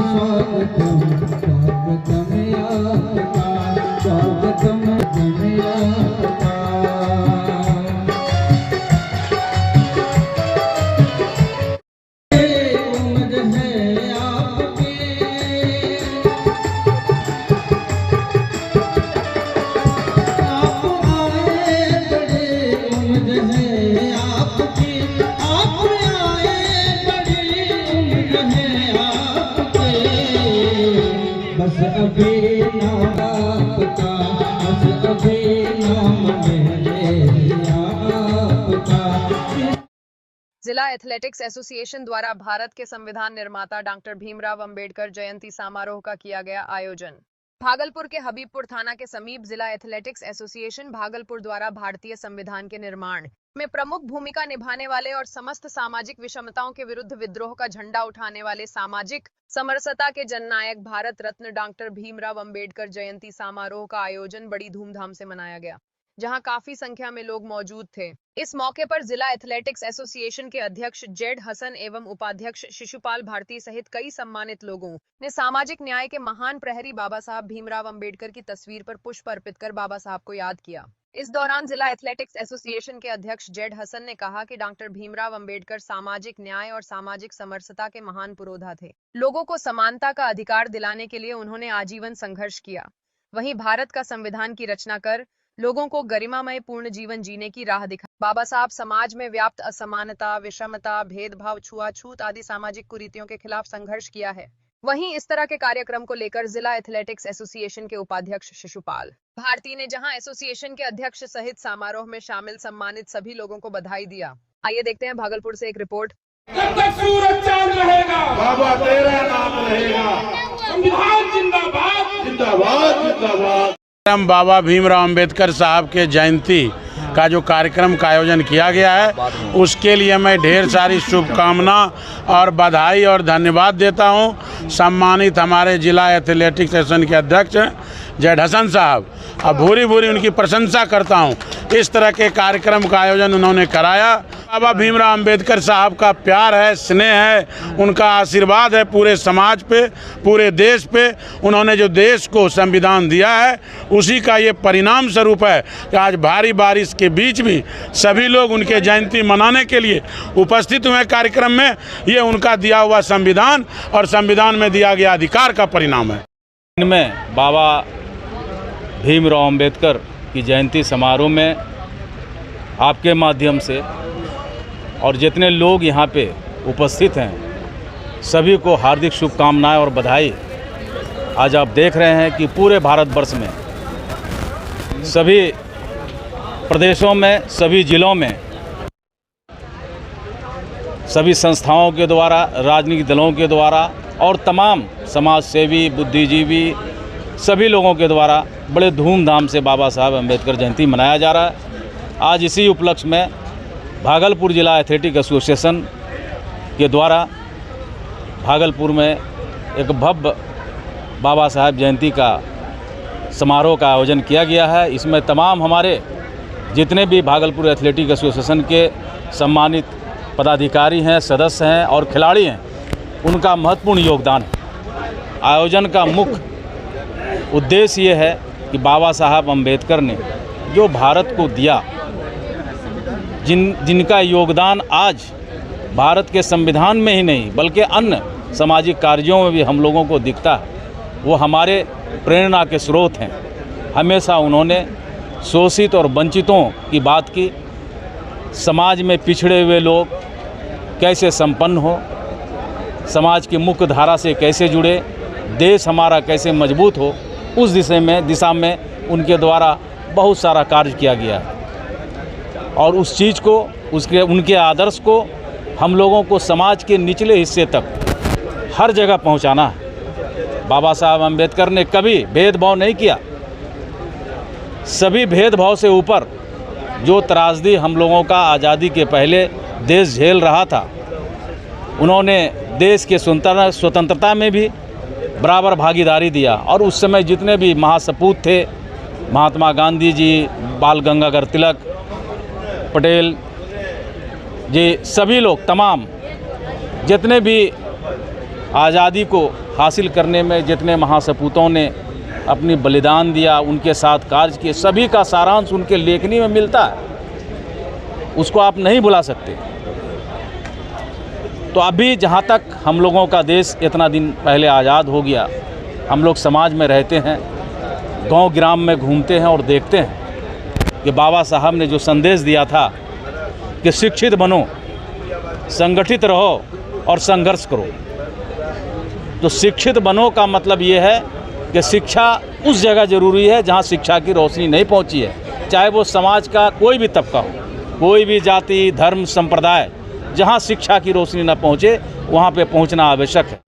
स्वागतम स्वागतम आपका, स्वागतम आपका। उम्र है आपकी, आप आए बड़े उम्र है आपकी, आप आए बड़ी उम्र है आपके। बस अभी नाम आपका, बस अभी नाम मेरे आपका। जिला एथलेटिक्स एसोसिएशन द्वारा भारत के संविधान निर्माता डॉक्टर भीमराव अंबेडकर जयंती समारोह का किया गया आयोजन। भागलपुर के हबीबपुर थाना के समीप जिला एथलेटिक्स एसोसिएशन भागलपुर द्वारा भारतीय संविधान के निर्माण में प्रमुख भूमिका निभाने वाले और समस्त सामाजिक विषमताओं के विरुद्ध विद्रोह का झंडा उठाने वाले सामाजिक समरसता के जननायक भारत रत्न डॉक्टर भीमराव अंबेडकर जयंती समारोह का आयोजन बड़ी धूमधाम से मनाया गया, जहां काफी संख्या में लोग मौजूद थे। इस मौके पर जिला एथलेटिक्स एसोसिएशन के अध्यक्ष जेड हसन एवं उपाध्यक्ष शिशुपाल भारती सहित कई सम्मानित लोगों ने सामाजिक न्याय के महान प्रहरी बाबा साहब भीमराव अंबेडकर की तस्वीर पर पुष्प अर्पित कर बाबा साहब को याद किया। इस दौरान जिला एथलेटिक्स एसोसिएशन के अध्यक्ष जेड हसन ने कहा कि डॉक्टर भीमराव अंबेडकर सामाजिक न्याय और सामाजिक समरसता के महान पुरोधा थे। लोगों को समानता का अधिकार दिलाने के लिए उन्होंने आजीवन संघर्ष किया। वहीं भारत का संविधान की रचना कर लोगों को गरिमामय पूर्ण जीवन जीने की राह दिखा। बाबा साहब समाज में व्याप्त असमानता, विषमता, भेदभाव, छुआछूत आदि सामाजिक कुरीतियों के खिलाफ संघर्ष किया है। वहीं इस तरह के कार्यक्रम को लेकर जिला एथलेटिक्स एसोसिएशन के उपाध्यक्ष शिशुपाल भारती ने जहां एसोसिएशन के अध्यक्ष सहित समारोह में शामिल सम्मानित सभी लोगों को बधाई दिया। आइए देखते हैं भागलपुर से एक रिपोर्ट। जब तक सूरज चांद रहेगा बाबा तेरा नाम रहेगा। संविधान जिंदाबाद जिंदाबाद जिंदाबाद। बाबा भीमराव अंबेडकर साहब के जयंती का जो कार्यक्रम का आयोजन किया गया है, उसके लिए मैं ढेर सारी शुभकामना और बधाई और धन्यवाद देता हूं। सम्मानित हमारे जिला एथलेटिक्स एसोसिएशन के अध्यक्ष जेड हसन साहब, अब भूरी भूरी उनकी प्रशंसा करता हूं। इस तरह के कार्यक्रम का आयोजन उन्होंने कराया। बाबा भीमराव अंबेडकर साहब का प्यार है, स्नेह है, उनका आशीर्वाद है पूरे समाज पे, पूरे देश पे। उन्होंने जो देश को संविधान दिया है, उसी का ये परिणाम स्वरूप है कि आज भारी बारिश के बीच भी सभी लोग उनके जयंती मनाने के लिए उपस्थित हुए कार्यक्रम में। ये उनका दिया हुआ संविधान और संविधान में दिया गया अधिकार का परिणाम है। इनमें बाबा भीमराव अंबेडकर की जयंती समारोह में आपके माध्यम से और जितने लोग यहाँ पे उपस्थित हैं, सभी को हार्दिक शुभकामनाएं और बधाई। आज आप देख रहे हैं कि पूरे भारतवर्ष में सभी प्रदेशों में, सभी जिलों में, सभी संस्थाओं के द्वारा, राजनीतिक दलों के द्वारा और तमाम समाज सेवी, बुद्धिजीवी, सभी लोगों के द्वारा बड़े धूमधाम से बाबा साहब अम्बेडकर जयंती मनाया जा रहा है। आज इसी उपलक्ष्य में भागलपुर जिला एथलेटिक एसोसिएशन के द्वारा भागलपुर में एक भव्य बाबा साहब जयंती का समारोह का आयोजन किया गया है। इसमें तमाम हमारे जितने भी भागलपुर एथलेटिक एसोसिएशन के सम्मानित पदाधिकारी हैं, सदस्य हैं और खिलाड़ी हैं, उनका महत्वपूर्ण योगदान है। आयोजन का मुख्य उद्देश्य ये है कि बाबा साहब अम्बेडकर ने जो भारत को दिया, जिनका योगदान आज भारत के संविधान में ही नहीं बल्कि अन्य सामाजिक कार्यों में भी हम लोगों को दिखता है, वो हमारे प्रेरणा के स्रोत हैं। हमेशा उन्होंने शोषित और वंचितों की बात की, समाज में पिछड़े हुए लोग कैसे संपन्न हो, समाज की मुख्य धारा से कैसे जुड़े, देश हमारा कैसे मजबूत हो, उस दिशा में उनके द्वारा बहुत सारा कार्य किया गया है। और उस चीज़ को, उनके आदर्श को हम लोगों को समाज के निचले हिस्से तक हर जगह पहुंचाना है। बाबा साहब अम्बेडकर ने कभी भेदभाव नहीं किया। सभी भेदभाव से ऊपर जो त्रासदी हम लोगों का आज़ादी के पहले देश झेल रहा था, उन्होंने देश के स्वतंत्रता में भी बराबर भागीदारी दिया। और उस समय जितने भी महासपूत थे, महात्मा गांधी जी, बाल गंगाधर तिलक, पटेल जी, सभी लोग, तमाम जितने भी आज़ादी को हासिल करने में जितने महासपूतों ने अपनी बलिदान दिया, उनके साथ कार्य किए, सभी का सारांश उनके लेखनी में मिलता है। उसको आप नहीं भुला सकते। तो अभी जहाँ तक हम लोगों का देश इतना दिन पहले आज़ाद हो गया, हम लोग समाज में रहते हैं, गांव ग्राम में घूमते हैं और देखते हैं कि बाबा साहब ने जो संदेश दिया था कि शिक्षित बनो, संगठित रहो और संघर्ष करो। तो शिक्षित बनो का मतलब ये है कि शिक्षा उस जगह ज़रूरी है जहाँ शिक्षा की रोशनी नहीं पहुँची है, चाहे वो समाज का कोई भी तबका हो, कोई भी जाति, धर्म, संप्रदाय, जहाँ शिक्षा की रोशनी न पहुँचे वहाँ पे पहुँचना आवश्यक है।